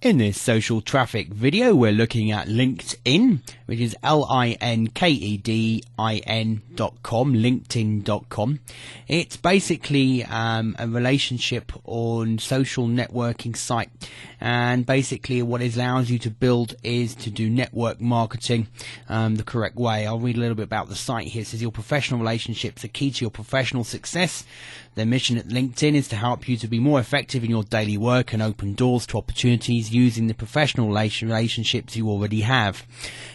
In this social traffic video, we're looking at LinkedIn, which is LinkedIn.com, linkedin.com. It's basically a relationship on social networking site, and basically what it allows you to build is to do network marketing the correct way. I'll read a little bit about the site here. It says your professional relationships are key to your professional success. Their mission at LinkedIn is to help you to be more effective in your daily work and open doors to opportunities using the professional relationships you already have.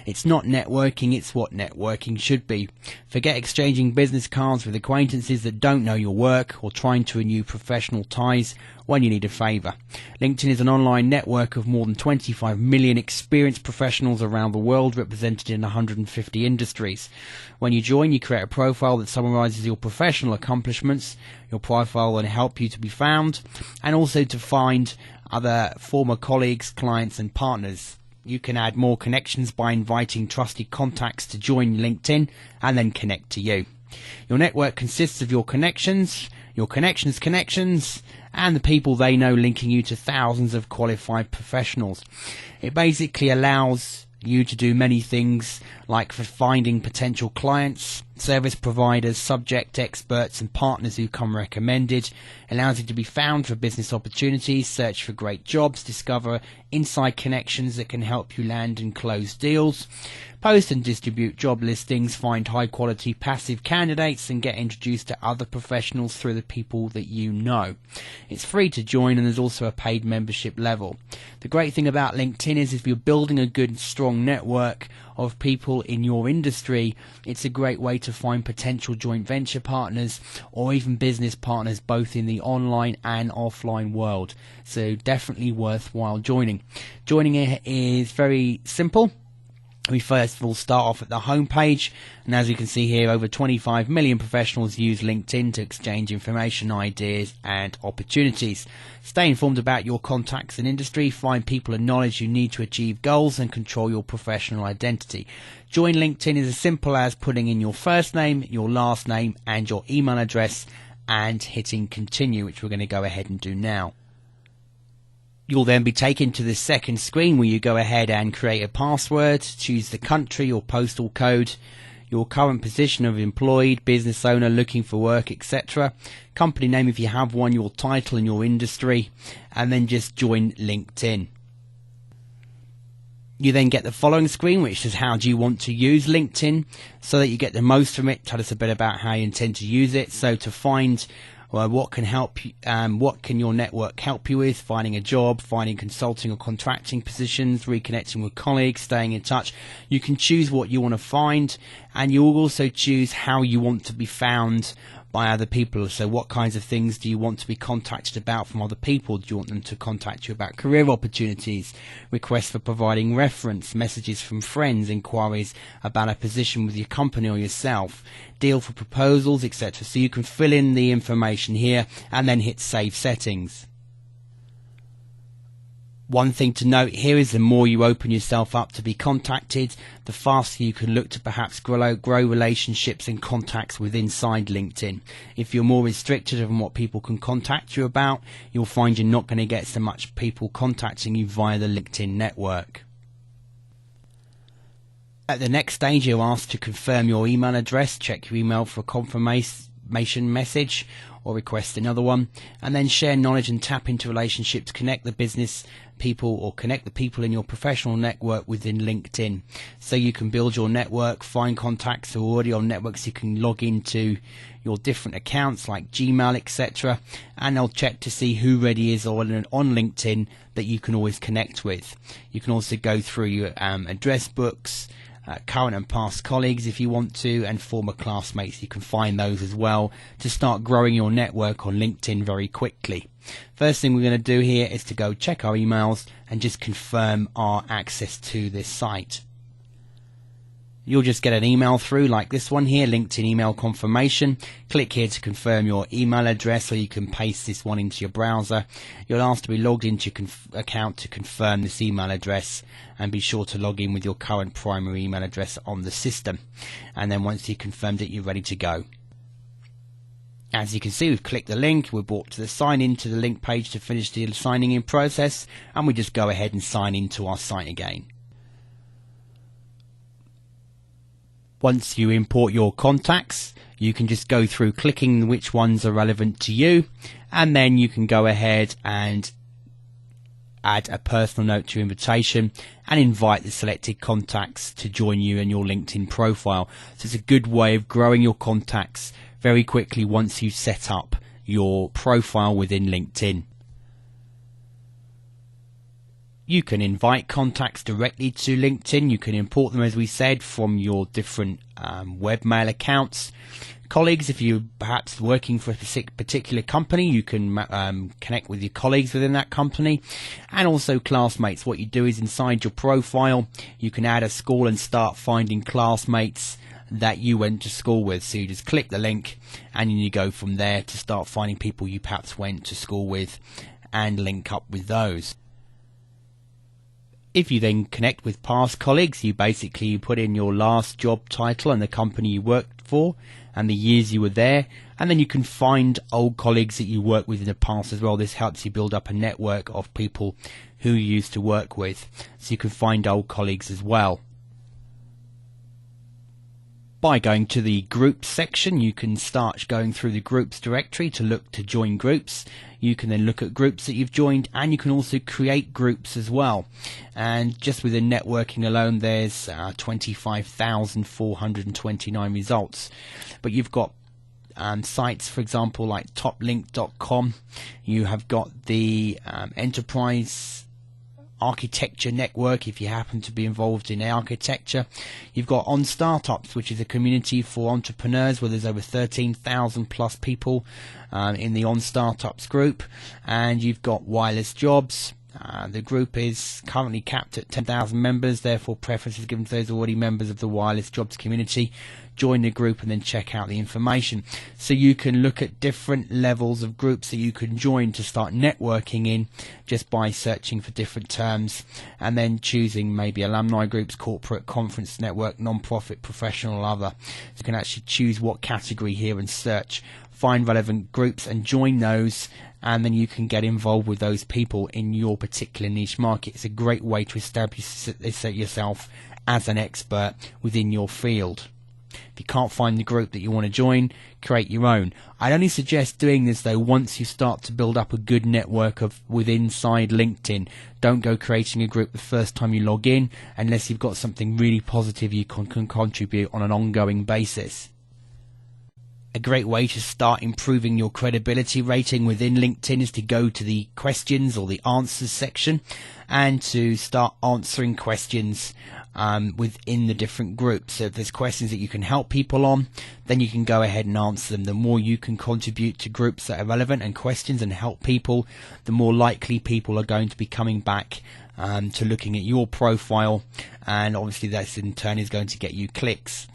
It's not networking, it's what networking should be. Forget exchanging business cards with acquaintances that don't know your work or trying to renew professional ties when you need a favour. LinkedIn is an online network of more than 25 million experienced professionals around the world, represented in 150 industries. When you join, you create a profile that summarises your professional accomplishments. Your profile will help you to be found and also to find other former colleagues, clients and partners. You can add more connections by inviting trusted contacts to join LinkedIn and then connect to you. Your network consists of your connections, and the people they know, linking you to thousands of qualified professionals. It basically allows you to do many things, like for finding potential clients, service providers, subject experts and partners who come recommended. It allows you to be found for business opportunities, search for great jobs, discover inside connections that can help you land and close deals, post and distribute job listings, find high quality passive candidates and get introduced to other professionals through the people that you know. It's free to join and there's also a paid membership level. The great thing about LinkedIn is if you're building a good strong network of people in your industry, it's a great way to find potential joint venture partners or even business partners both in the online and offline world. So definitely worthwhile joining. Joining it is very simple. We first of all start off at the home page, and as you can see here, over 25 million professionals use LinkedIn to exchange information, ideas and opportunities. Stay informed about your contacts and industry, find people and knowledge you need to achieve goals and control your professional identity. Join LinkedIn is as simple as putting in your first name, your last name and your email address and hitting continue, which we're going to go ahead and do now. You'll then be taken to the second screen where you go ahead and create a password, choose the country or postal code, your current position of employed, business owner, looking for work, etc. Company name if you have one, your title and your industry, and then just join LinkedIn. You then get the following screen, which is how do you want to use LinkedIn so that you get the most from it. Tell us a bit about how you intend to use it. So to find what can help you, what can your network help you with? Finding a job, finding consulting or contracting positions, reconnecting with colleagues, staying in touch. You can choose what you want to find, and you will also choose how you want to be found by other people. So what kinds of things do you want to be contacted about from other people? Do you want them to contact you about career opportunities, requests for providing reference, messages from friends, inquiries about a position with your company or yourself, deal for proposals, etc. So you can fill in the information here and then hit save settings. One thing to note here is the more you open yourself up to be contacted, the faster you can look to perhaps grow relationships and contacts within inside LinkedIn. If you're more restricted on what people can contact you about, you'll find you're not going to get so much people contacting you via the LinkedIn network. At the next stage, you're asked to confirm your email address, check your email for a confirmation message or request another one, and then share knowledge and tap into relationships, connect the business people or connect the people in your professional network within LinkedIn. So you can build your network, find contacts who are already on networks. You can log into your different accounts like Gmail, etc., and they'll check to see who already is on LinkedIn that you can always connect with. You can also go through your address books, current and past colleagues if you want to, and former classmates. You can find those as well to start growing your network on LinkedIn very quickly. First thing we're going to do here is to go check our emails and just confirm our access to this site. You'll just get an email through like this one here, LinkedIn email confirmation. Click here to confirm your email address, or you can paste this one into your browser. You'll ask to be logged into your account to confirm this email address, and be sure to log in with your current primary email address on the system. And then once you've confirmed it, you're ready to go. As you can see, we've clicked the link, we're brought to the sign in to the link page to finish the signing in process, and we just go ahead and sign into our site again. Once you import your contacts, you can just go through clicking which ones are relevant to you, and then you can go ahead and add a personal note to your invitation and invite the selected contacts to join you in your LinkedIn profile. So it's a good way of growing your contacts very quickly once you set up your profile within LinkedIn. You can invite contacts directly to LinkedIn. You can import them, as we said, from your different webmail accounts. Colleagues, if you're perhaps working for a particular company, you can connect with your colleagues within that company. And also classmates. What you do is inside your profile, you can add a school and start finding classmates that you went to school with. So you just click the link and then you go from there to start finding people you perhaps went to school with and link up with those. If you then connect with past colleagues, you put in your last job title and the company you worked for and the years you were there, and then you can find old colleagues that you worked with in the past as well. This helps you build up a network of people who you used to work with, so you can find old colleagues as well. By going to the groups section, you can start going through the groups directory to look to join groups. You can then look at groups that you've joined, and you can also create groups as well. And just within networking alone, there's 25,429 results. But you've got sites, for example, like toplink.com. You have got the enterprise architecture network if you happen to be involved in architecture. You've got On Startups, which is a community for entrepreneurs where there's over 13,000 plus people in the On Startups group. And you've got Wireless Jobs. The group is currently capped at 10,000 members, therefore preference is given to those already members of the Wireless Jobs community. Join the group and then check out the information. So you can look at different levels of groups that you can join to start networking in just by searching for different terms and then choosing maybe alumni groups, corporate, conference network, non-profit, professional, or other. So you can actually choose what category here and search, find relevant groups and join those, and then you can get involved with those people in your particular niche market. It's a great way to establish yourself as an expert within your field. If you can't find the group that you want to join, create your own. I'd only suggest doing this though once you start to build up a good network inside LinkedIn. Don't go creating a group the first time you log in unless you've got something really positive you can contribute on an ongoing basis. A great way to start improving your credibility rating within LinkedIn is to go to the questions or the answers section and to start answering questions within the different groups. So if there's questions that you can help people on, then you can go ahead and answer them. The more you can contribute to groups that are relevant and questions and help people, the more likely people are going to be coming back to looking at your profile, and obviously that in turn is going to get you clicks.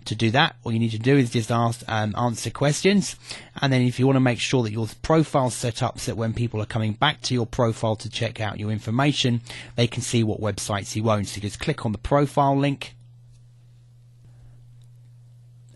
To do that, all you need to do is just answer questions, and then if you want to make sure that your profile is set up so that when people are coming back to your profile to check out your information, they can see what websites you own. So you just click on the profile link,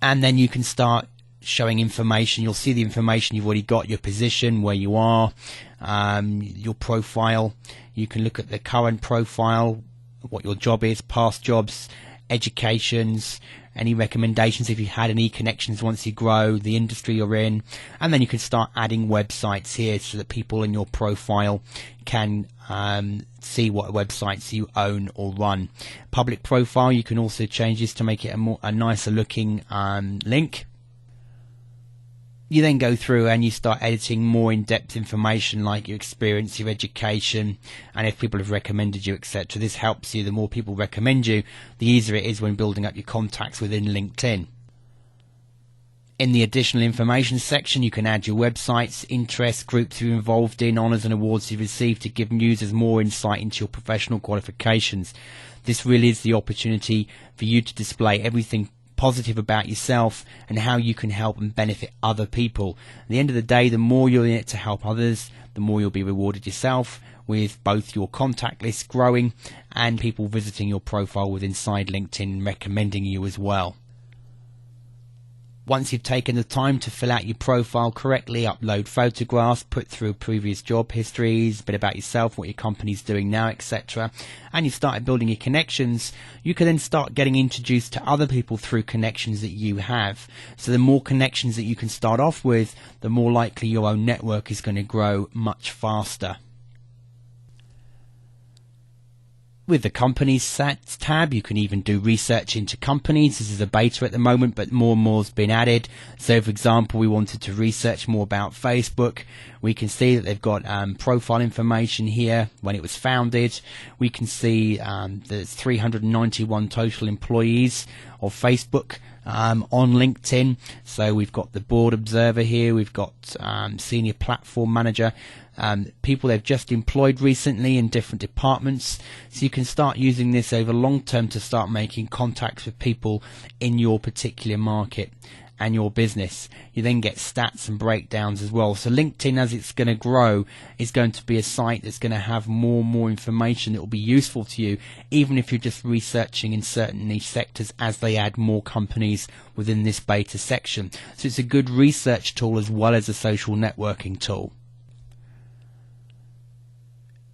and then you can start showing information. You'll see the information you've already got, your position, where you are, your profile. You can look at the current profile, what your job is, past jobs, educations, any recommendations if you had any connections once you grow, the industry you're in, and then you can start adding websites here so that people in your profile can see what websites you own or run. Public profile, you can also change this to make it a nicer looking link. You then go through and you start editing more in-depth information like your experience, your education, and if people have recommended you, etc. This helps you. The more people recommend you, the easier it is when building up your contacts within LinkedIn. In the additional information section, you can add your websites, interests, groups you're involved in, honours and awards you've received to give users more insight into your professional qualifications. This really is the opportunity for you to display everything positive about yourself and how you can help and benefit other people. At the end of the day, the more you're in it to help others, the more you'll be rewarded yourself, with both your contact list growing and people visiting your profile with inside LinkedIn recommending you as well. Once you've taken the time to fill out your profile correctly, upload photographs, put through previous job histories, a bit about yourself, what your company's doing now, etc., and you've started building your connections, you can then start getting introduced to other people through connections that you have. So the more connections that you can start off with, the more likely your own network is going to grow much faster. With the Companies tab, you can even do research into companies. This is a beta at the moment, but more and more has been added. So, for example, we wanted to research more about Facebook. We can see that they've got profile information here, when it was founded. We can see there's 391 total employees of Facebook on LinkedIn. So we've got the board observer here. We've got senior platform manager. People they've just employed recently in different departments. So you can start using this over long term to start making contacts with people in your particular market and your business. You then get stats and breakdowns as well. So LinkedIn, as it's going to grow, is going to be a site that's going to have more and more information that will be useful to you, even if you're just researching in certain niche sectors as they add more companies within this beta section. So it's a good research tool as well as a social networking tool.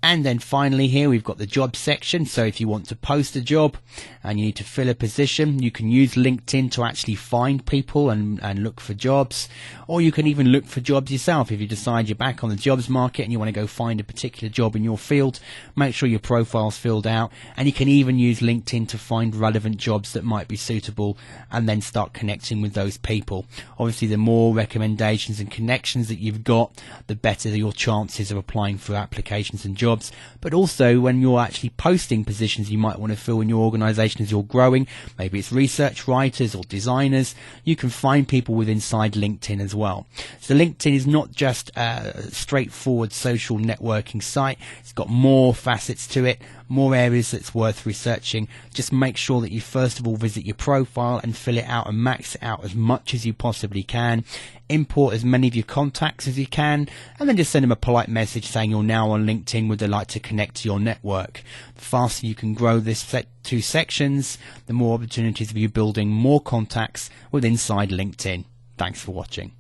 And then finally here we've got the job section. So if you want to post a job and you need to fill a position, you can use LinkedIn to actually find people and look for jobs. Or you can even look for jobs yourself. If you decide you're back on the jobs market and you want to go find a particular job in your field, make sure your profile's filled out. And you can even use LinkedIn to find relevant jobs that might be suitable and then start connecting with those people. Obviously, the more recommendations and connections that you've got, the better your chances of applying for applications and jobs. But also when you're actually posting positions you might want to fill in your organization as you're growing, maybe it's research writers or designers, you can find people with inside LinkedIn as well. So LinkedIn is not just a straightforward social networking site. It's got more facets to it, more areas that's worth researching. Just make sure that you first of all visit your profile and fill it out and max it out as much as you possibly can. Import as many of your contacts as you can, and then just send them a polite message saying you're now on LinkedIn, would they like to connect to your network. The faster you can grow this two sections, the more opportunities of you building more contacts with inside LinkedIn. Thanks for watching.